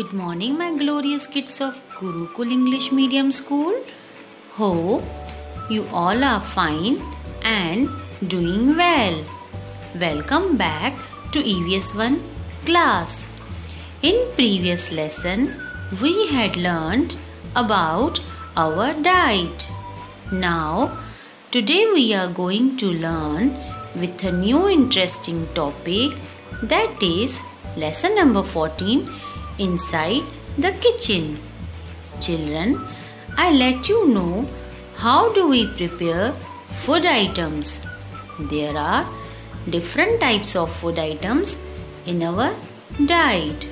Good morning, my glorious kids of Gurukul English Medium School. Hope you all are fine and doing well. Welcome back to EVS 1 class. In previous lesson, we had learned about our diet. Now, today we are going to learn with a new interesting topic, that is lesson number 14, Inside the Kitchen. Children, I let you know how do we prepare food items. There are different types of food items in our diet.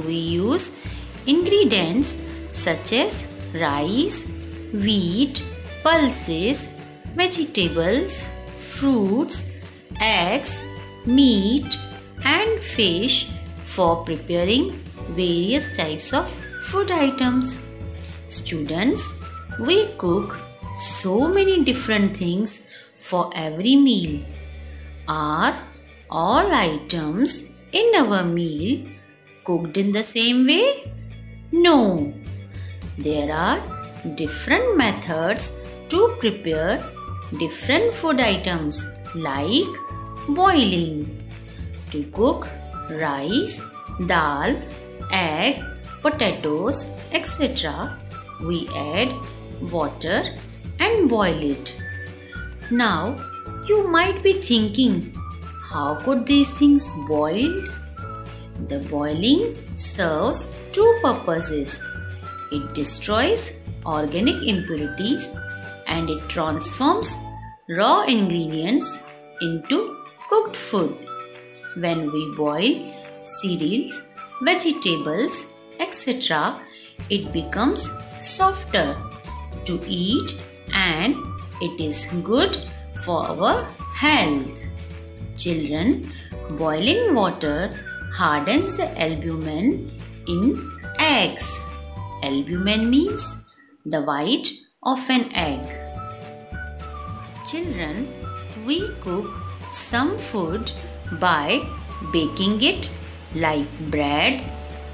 We use ingredients such as rice, wheat, pulses, vegetables, fruits, eggs, meat and fish for preparing various types of food items. Students, we cook so many different things for every meal. Are all items in our meal cooked in the same way? No. There are different methods to prepare different food items like boiling. To cook rice, dal, egg, potatoes, etc., we add water and boil it. Now, you might be thinking, how could these things boil? The boiling serves two purposes. It destroys organic impurities and it transforms raw ingredients into cooked food. When we boil cereals, vegetables, etc., it becomes softer to eat and it is good for our health. Children, boiling water hardens the albumin in eggs. Albumin means the white of an egg. Children, we cook some food by baking it like bread,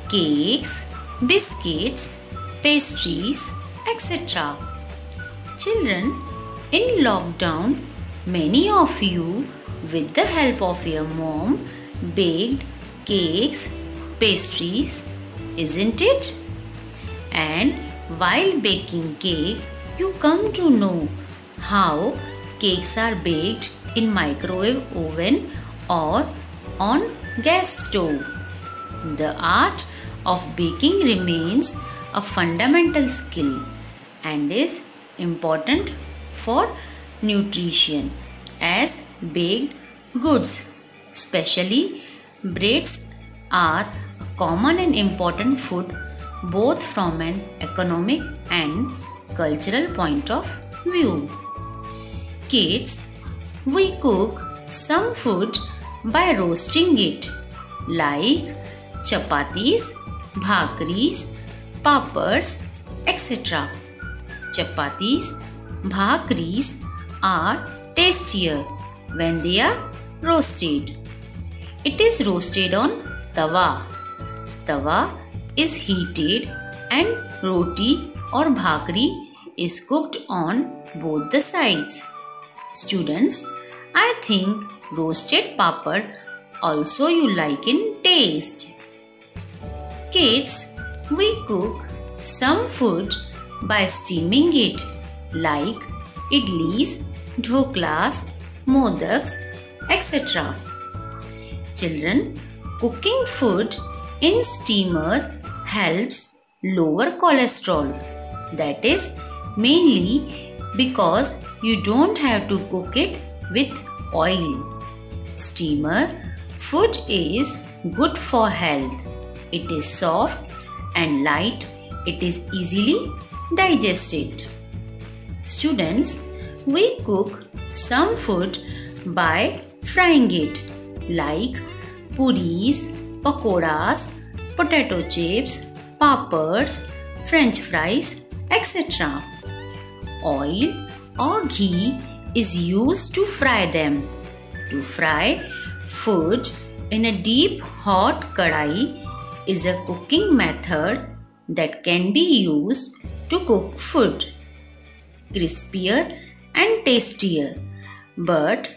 cakes, biscuits, pastries, etc. Children, in lockdown, many of you, with the help of your mom, baked cakes, pastries, isn't it? And while baking cake, you come to know how cakes are baked in microwave oven or on gas stove. The art of baking remains a fundamental skill and is important for nutrition as baked goods. Especially breads are a common and important food both from an economic and cultural point of view. Kids, we cook some food by roasting it like chapatis, bhakris, papads, etc. Chapatis, bhakris are tastier when they are roasted. It is roasted on tawa. Tawa is heated and roti or bhakri is cooked on both the sides. Students, I think roasted papad also you like in taste. Kids, we cook some food by steaming it like idlis, dhoklas, modaks, etc. Children, cooking food in steamer helps lower cholesterol. That is mainly because you don't have to cook it with oil. Steamer food is good for health. It is soft and light. It is easily digested. Students, we cook some food by frying it like puris, pakoras, potato chips, papads, french fries, etc. Oil or ghee is used to fry them. To fry food in a deep hot kadai, is a cooking method that can be used to cook food crispier and tastier. But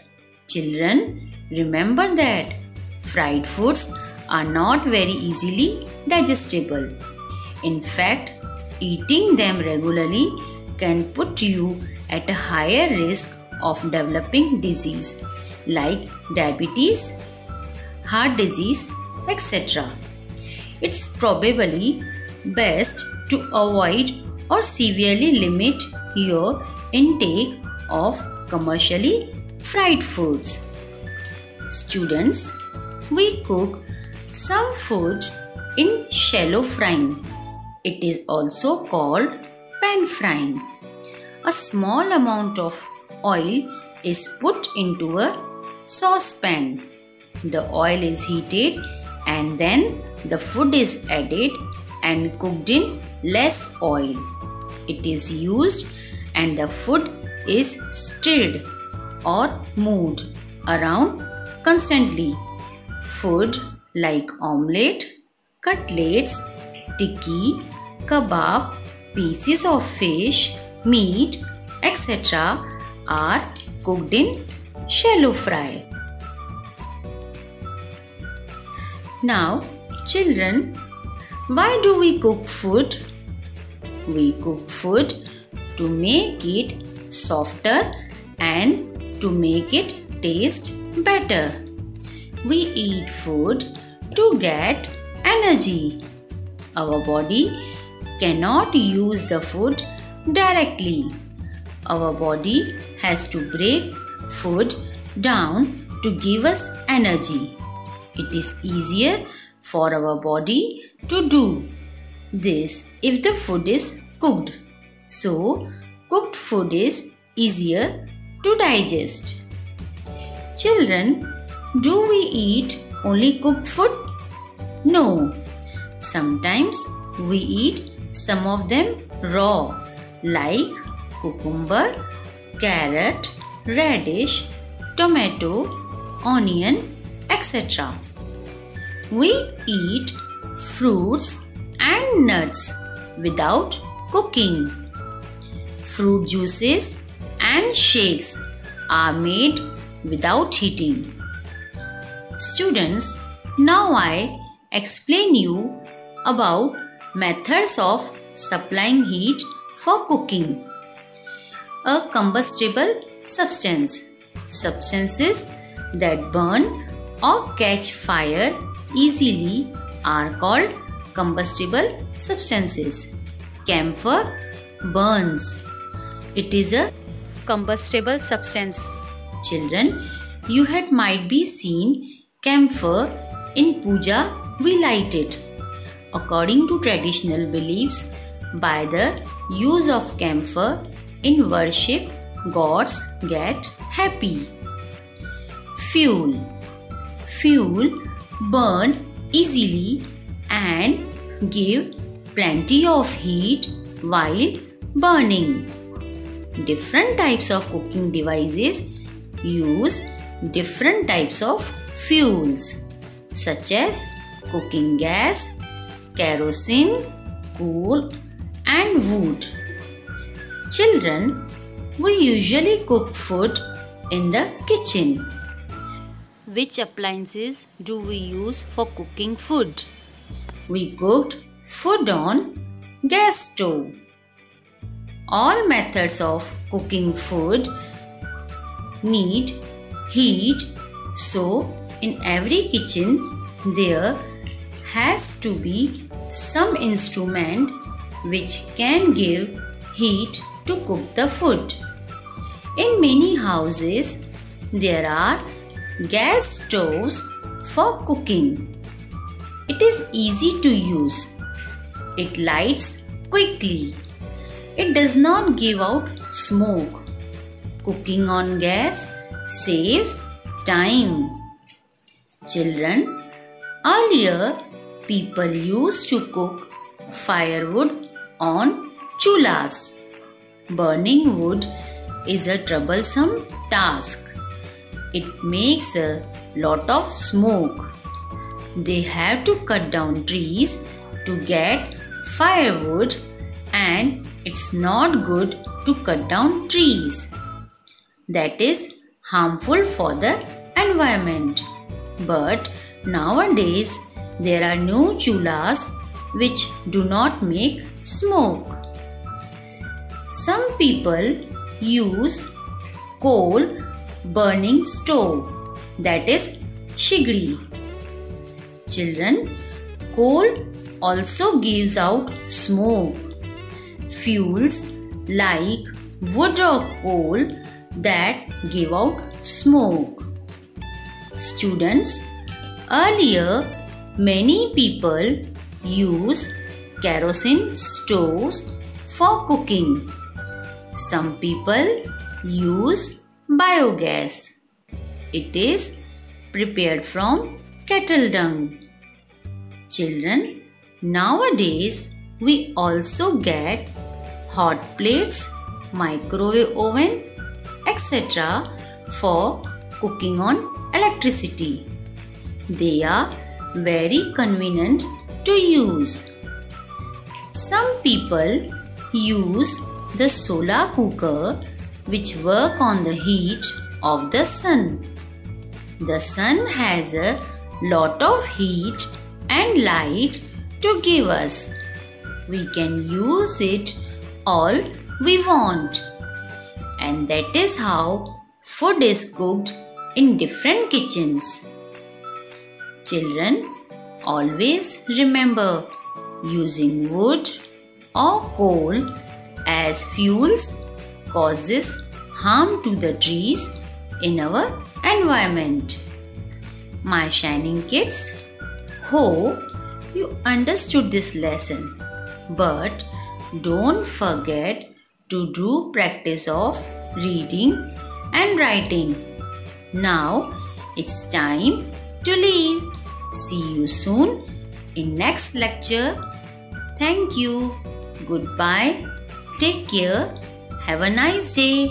children, remember that fried foods are not very easily digestible. In fact, eating them regularly can put you at a higher risk of developing disease like diabetes, heart disease, etc. It's probably best to avoid or severely limit your intake of commercially fried foods. Students, we cook some food in shallow frying. It is also called pan frying. A small amount of oil is put into a saucepan. The oil is heated and then the food is added and cooked in less oil. It is used and the food is stirred or moved around constantly. Food like omelette, cutlets, tikki, kebab, pieces of fish, meat, etc. are cooked in shallow fry. Now, children, why do we cook food? We cook food to make it softer and to make it taste better. We eat food to get energy. Our body cannot use the food directly. Our body has to break food down to give us energy. It is easier for our body to do this if the food is cooked. So, cooked food is easier to digest. Children, do we eat only cooked food? No. Sometimes we eat some of them raw, like cucumber, carrot, radish, tomato, onion, etc. We eat fruits and nuts without cooking. Fruit juices and shakes are made without heating. Students, now I explain you about methods of supplying heat for cooking. A combustible substance. Substances that burn or catch fire easily are called combustible substances. Camphor burns. It is a combustible substance. Children, you might be seen camphor in puja we light it. According to traditional beliefs, by the use of camphor in worship, gods get happy. Fuel. Fuel burn easily and give plenty of heat while burning. Different types of cooking devices use different types of fuels such as cooking gas, kerosene, coal and wood. Children, we usually cook food in the kitchen. Which appliances do we use for cooking food? We cooked food on gas stove. All methods of cooking food need heat, so in every kitchen there has to be some instrument which can give heat to cook the food. In many houses there are gas stoves for cooking. It is easy to use. It lights quickly. It does not give out smoke. Cooking on gas saves time. Children, earlier people used to cook firewood on chulhas. Burning wood is a troublesome task. It makes a lot of smoke. they have to cut down trees to get firewood, and it's not good to cut down trees. That is harmful for the environment. But nowadays there are no chulhas which do not make smoke. Some people use coal burning stove, that is shigdi. Children, coal also gives out smoke. Fuels like wood or coal that give out smoke. Students, earlier many people use kerosene stoves for cooking. Some people use biogas. It is prepared from cattle dung. Children, nowadays we also get hot plates, microwave oven, etc. for cooking on electricity. They are very convenient to use. Some people use the solar cooker which work on the heat of the sun. The sun has a lot of heat and light to give us. We can use it all we want. And that is how food is cooked in different kitchens. Children, always remember, using wood or coal as fuels causes harm to the trees in our environment. My shining kids, hope you understood this lesson. But don't forget to do practice of reading and writing. Now it's time to leave. See you soon in next lecture. Thank you. Goodbye. Take care. Have a nice day.